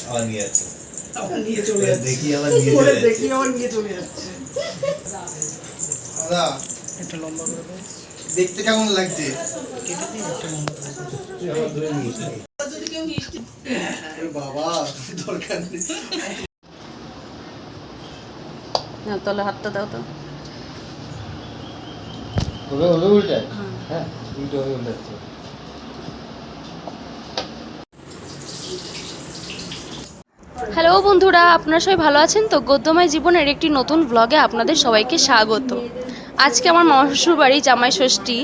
আবার নিয়ে যাচ্ছে, আবার নিয়ে চলে যাচ্ছে, দেখি আবার নিয়ে চলে যাচ্ছে। দাদা একটা লম্বা করে দাও, দেখতে কেমন লাগছে? কেটে দিন একটা লম্বা করে দাও। তুই আমার ধরে নিস নি। আরে বাবা দরকার নেই। না তলে হাতটা দাও তো। ওরে ওরে উল্টায়, হ্যাঁ উল্টো হয়ে উল্টাচ্ছে। হ্যালো বন্ধুরা, আপনারা সবাই ভালো আছেন তো? গদ্যময় জীবনের একটি নতুন ব্লগে আপনাদের সবাইকে স্বাগত। আজকে আমার শ্বশুর বাড়ি জামাই ষষ্ঠী,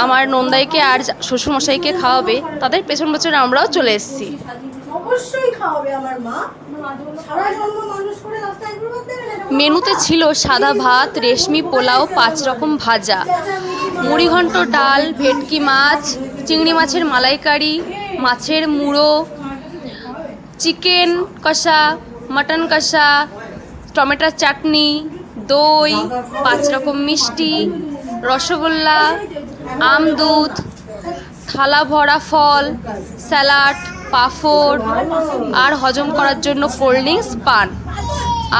আমার নন্দাইকে আর শ্বশুরমশাইকে খাওয়াবে, তাদের পেছন পেছনে আমরাও চলে এসেছি। অবশ্যই খাওয়াবে আমার মা, সারা জন্ম মানুষ করে রাস্তায় ঘুরতে দেবে না। মেনুতে ছিল সাদা ভাত, রেশমি পোলাও, 5 রকম ভাজা, মুড়িঘণ্ট, ডাল, ভেটকি মাছ, চিংড়ি মাছের মালাইকারি, মাছের মুড়ো, চিকেন কষা, মাটন কষা, টমেটোর চাটনি, দই, 5 রকম মিষ্টি, রসগোল্লা, আম দুধ, থালা ভরা ফল, স্যালাড, পাঁপড় আর হজম করার জন্য কোল্ড ড্রিঙ্কস, পান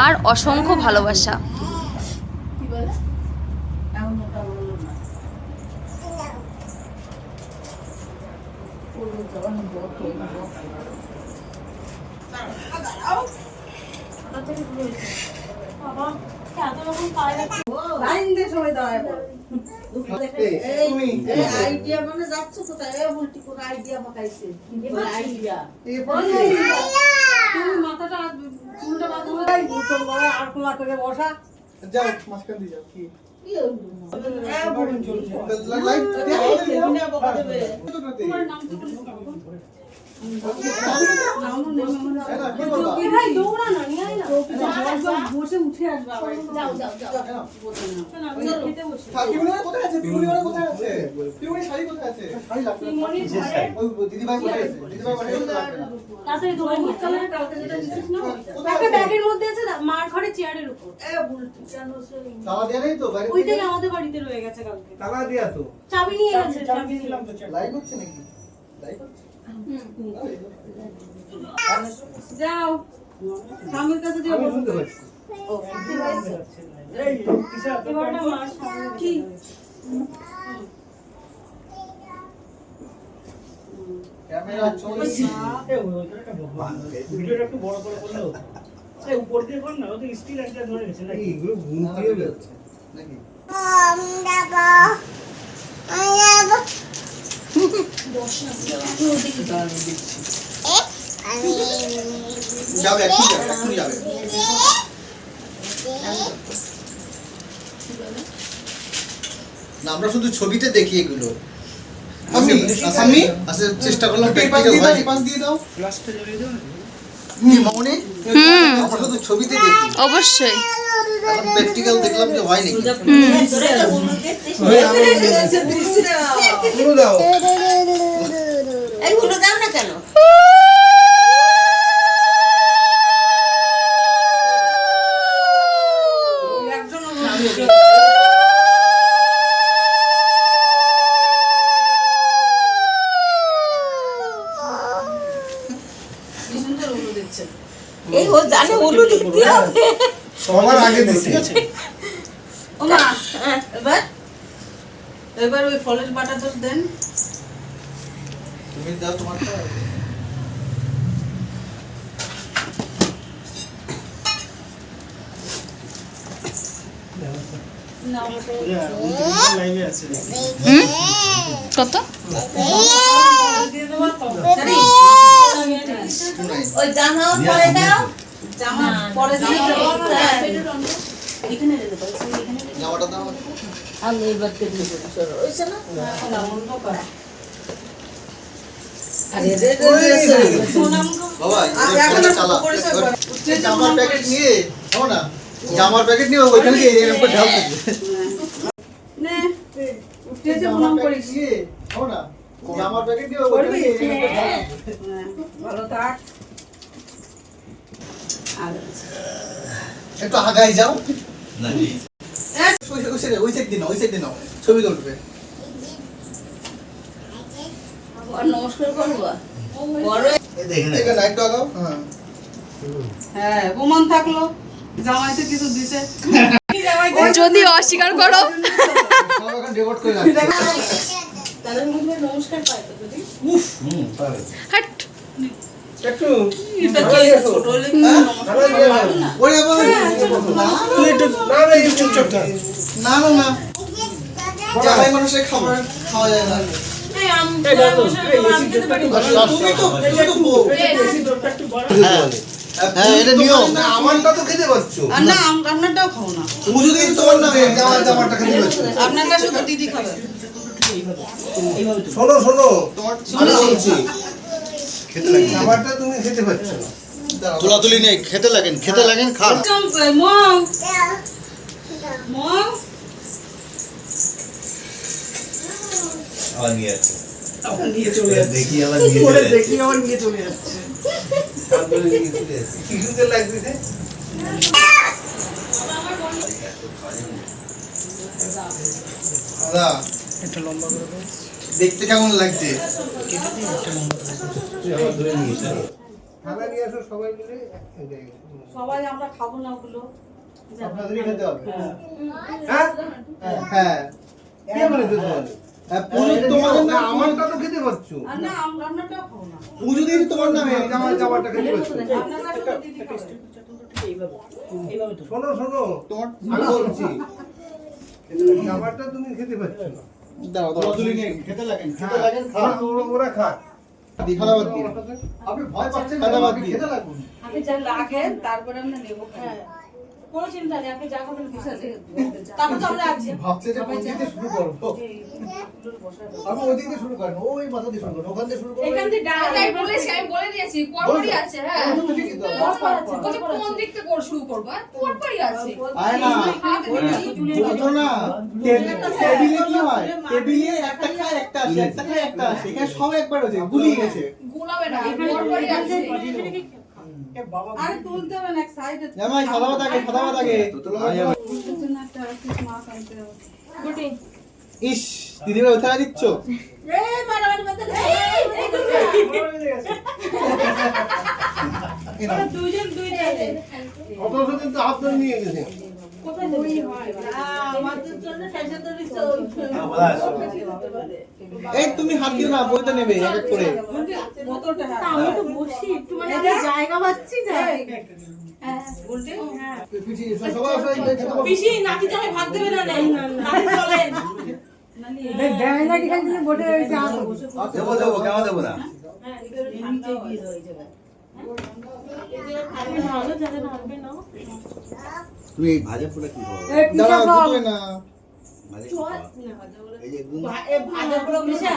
আর অসংখ্য ভালোবাসা। লাইন দিয়ে সবাই দাঁড়ায় পড়ো। এই আইডিয়া মানে যাচ্ছ কোথায়? এ উল্টি কোন আইডিয়া পাকাইছে? এবার আইডিয়া। তুমি মাথাটা চুলটা বাঁধো, এই বোতল করে আর কোলা করে বসা। যাও মাঝখান দিয়ে যাও। কি কি হলো? এ বলুন চলছে। লাইট সেদিনে বকা দেবে। তোমার নাম তো বলিস না। কি ভাই দৌড়া না, নিয়ে আয় না। বসে উঠে আসবে আবার। যাও যাও যাও। চলো খেতে বসে। পিউনিওরা কোথায় আছে? পিউনিওরা কোথায় আছে? পিউনি শাড়ি কোথায় আছে? শাড়ি লাগবে। ওই দিদিভাই কোথায় আছে? দিদিভাই কোথায় আছে? তাড়াতাড়ি দৌড়ে নিয়ে চলে, কালকে যেটা দিছিস না একটা ব্যাগের মধ্যে আছে, মার ঘরে চেয়ারের উপর। এ বুলটি কেন সরি, তালা দেয়া নেই তো বাইরে? ওইটাই আমাদের বাড়িতে রয়ে গেছে কালকে। তালা দেয়া তো। চাবি নিয়ে গেছে, চাবি দিলাম তো। লাইভ হচ্ছে নাকি? লাইভ হচ্ছে? যাও স্বামীর কাছে যাও। আমি শুনতে পাচ্ছি। ও কি হয়েছে? এই কিসা এবারটা মার সামনে কি ক্যামেরা চলছে। ভিডিওটা একটু বড় করে করলে হতো। এই উপর দিয়ে কর না, ও তো স্টিল একটা ধরে গেছে নাকি? এগুলো ঘুম দিয়ে যাচ্ছে নাকি? যাবে এক্ষুনি যাবে। না আমরা শুধু ছবিতে দেখি এগুলো। আমি আসলে চেষ্টা করলাম প্র্যাকটিক্যাল হয়। পাস দিয়ে দাও। ফ্লাশটা জ্বালিয়ে দাও না। কি মামনি? আমরা শুধু ছবিতে দেখি। অবশ্যই এখন প্র্যাকটিক্যাল দেখলাম যে হয় নাকি। গুলো দাও। এইগুলো দাও না কেন? এই ও জানে উলু দিতে হবে। সবার আগে দিছি। ঠিক আছে। ওমা এবার ওই ফলের বাটাটা দেন। তুমি দাও তোমারটা। না ওটা লাইভে আছে। কত? দিয়ে দেবো তো। ওই জামা পরে দাও, জামা পরে দিয়ে দেবো। এখানে রেখে দাও, এখানে জামাটা দাও। আমি এবার কেটে দেবো। সরো ওইছে না না বন্ধ করা। আরে রে বাবা এখন চালা। জামার প্যাকেট নিয়ে যাও না। জামার প্যাকেট নিয়ে ওইখানে দিয়ে এর উপর ঢাল দেবে। নে উঠে যে প্রণাম করিস। নিয়ে যাও না। জামার প্যাকেট নিয়ে ওইখানে দিয়ে এর উপর ঢাল দেবে। ভালো থাক। আর একটু আগাই যাও। না ওই সাইড দিন, ওই সাইড দিন ছবি তুলবে। আর নমস্কার করবা বড় এই দেখেন এখানে একটু আগাও। হ্যাঁ হ্যাঁ প্রমাণ থাকলো জামাইতে কিছু দিছে যদি অস্বীকার করো সব এখন রেকর্ড করে রাখছি তাদের মধ্যে নমস্কার পাই তো যদি হাট একটু এটা কি ছোট হলে কি নমস্কার পাবে না ওরে বাবা তুই একটু না না একটু চুপচাপ থাক না না না জামাই মানুষের খাবার খাওয়া যায় না এই আম এই দাদু, এই আম খেতে পারি তুমি তো বউ। এসি দরটা একটু বড় হ্যাঁ এটা নিয়ম আমারটা তো খেতে পারছো আর না আপনারটাও খাও না তুমি যদি তোমার নামে জামারটা খেতে পারছো আপনারটা শুধু দিদি খাবে শোনো শোনো তোমার আমি বলছি খেতে লাগে খাবারটা তুমি খেতে পারছো না তোলাতুলি নেই খেতে লাগেন খান মম মম আবার নিয়ে যাচ্ছে নিয়ে চলে যাচ্ছে দেখি আবার নিয়ে করে চলে দেখি আমার নিয়ে চলে যাচ্ছে কি সুন্দর লাগছে দাদা একটা লম্বা করে দাও। দেখতে কেমন লাগছে খানা নিয়ে আসো সবাই মিলে সবাই আমরা খাবো না ওগুলো আপনাদেরই খেতে হবে হ্যাঁ হ্যাঁ কে বলেছে তোমাদের তোমাদের না, আমারটা তো খেতে পারছো আর না আপনারটাও খাবো না পুজো দিন তোমার নামে জামারটা খেতে পারছো আপনারটা শুধু দিদি খাবে এইভাবে এইভাবে তো শোনো শোনো তোমার আমি বলছি জামারটা তুমি খেতে পারছো না দাও তোলাতুলি নেই খেতে লাগেন ওরা খা খাওয়া দিন আপনি ভয় পাচ্ছেন খাওয়া দিন খেতে লাগুন আপনি যা রাখেন তারপরে আমরা নেবো কোনো চিন্তা নেই আপনি যা খাবেন কিছু আছে তারপর তো আমরা আছি ভাবছে যে কোন দিক দিয়ে শুরু করবো আপনি ওই দিক দিয়ে শুরু করেন ওই মাথা দিয়ে শুরু করেন ওখান দিয়ে শুরু করেন এখান থেকে তাই বলেছি আমি বলে দিয়েছি পরপরই আছে হ্যাঁ ঠিকই তো বলছি কোন দিক থেকে শুরু করবো পরপরই আছে আয় না বলতো না টেবিলে কি হয় টেবিলে একটা খায় একটা আসে একটা খায় একটা আসে এখানে সব একবার হয়েছে গুলিয়ে গেছে গোলাবে না পরপরই আছে আরে তুলতে হবে না এক সাইডে জামাই সাদা ভাত আগে ইস দিদি ভাই উঠা দিচ্ছ এই বাড়াবাড়ি বাদ দুইজন অত কিন্তু হাত ধরে নিয়ে গেছে কোথায় ওই হয় আমাদের জন্য ফ্যাশন তো দিছো এই তুমি হাত দিও না বইতে নেবে এক এক করে বোতলটা আমি তো বসি একটু মানে জায়গা পাচ্ছি না উল্টে পিছিয়ে সবাই খেতে বসো। পিসি নাতি জামাই ভাত দেবে না নাতি চলেন দেয় না কি খালি বটে রয়েছে দেবো দেবো কেন দেবো না নিচে গিয়ে রয়ে যাবে ভালো জানে না হবে না তুমি ভাজা পোড়া কি খাও দাঁড়া দুটোই না ভাজা পুরো মিশা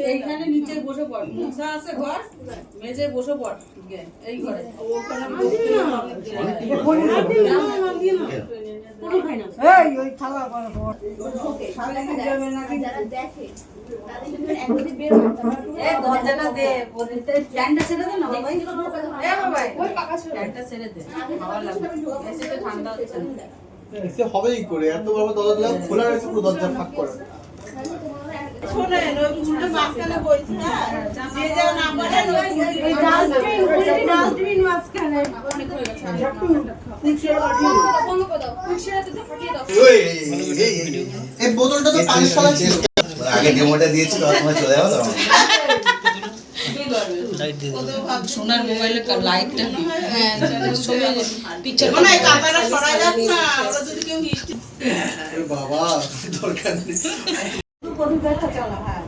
এইখানে নিচে বসে পড় মুছা আছে ঘর মেজে বসে পড় এই ঘরে ওখানে এই ওই থালা এই দরজাটা দে ফ্যানটা ছেড়ে দে না বাবা এই বাবা ওই পাকা ফ্যানটা ছেড়ে দে হাওয়া লাগবে এসে ঠান্ডা হচ্ছে না এসে হবেই করে এত বড় দরজা খোলা রয়েছে পুরো দরজা ফাঁক করা শোনেন ওই উল্টো মাঝখানে বইছি না যে যে নাম্বারে ওই ডাস্টবিন মাঝখানে অনেক হয়ে গেছে বন্ধ করে দাও কুশিয়াতে তো ফাটিয়ে দাও এই বোতলটা তো পানির তলা ছিল আগে ডেমোটা দিয়েছিল তোমার চলে যাও সোনার মোবাইলে লাইটটা হ্যাঁ ছবি পিকচার মানে কাটাটা সরাই যাচ্ছে না ওরা যদি কেউ হিস্ট্রি বাবা দরকার নেই কোন দেখা চলা হ্যাঁ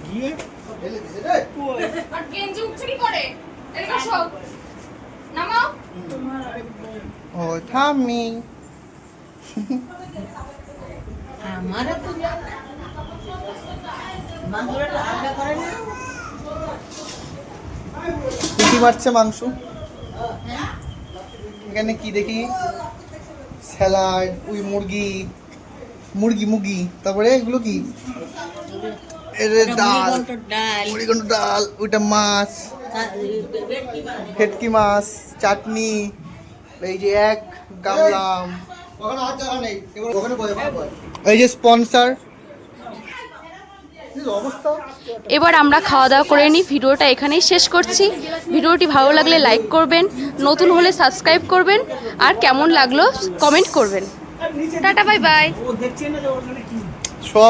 গিয়ে এলে দিছে রে আর গেঞ্জি উঠছে কি করে এদিকে আসো নামাও ও থামি আমারে তো মাংসটা আলাদা করে না কি মারছে মাংস এখানে কি দেখি স্যালাড ওই মুরগি তারপরে এগুলো কি এর ডাল মুড়িঘণ্ট ডাল ওইটা মাছ ভেটকি মাছ চাটনি এই যে এক গামলাম এই যে স্পন্সর অবস্থা। এবার আমরা খাওয়া দাওয়া করে নিই, ভিডিওটা এখানেই শেষ করছি। ভিডিওটি ভালো লাগলে লাইক করবেন, নতুন হলে সাবস্ক্রাইব করবেন, আর কেমন লাগলো কমেন্ট করবেন। Tata, bye bye. ও দেখছে না যে ওখানে কি সব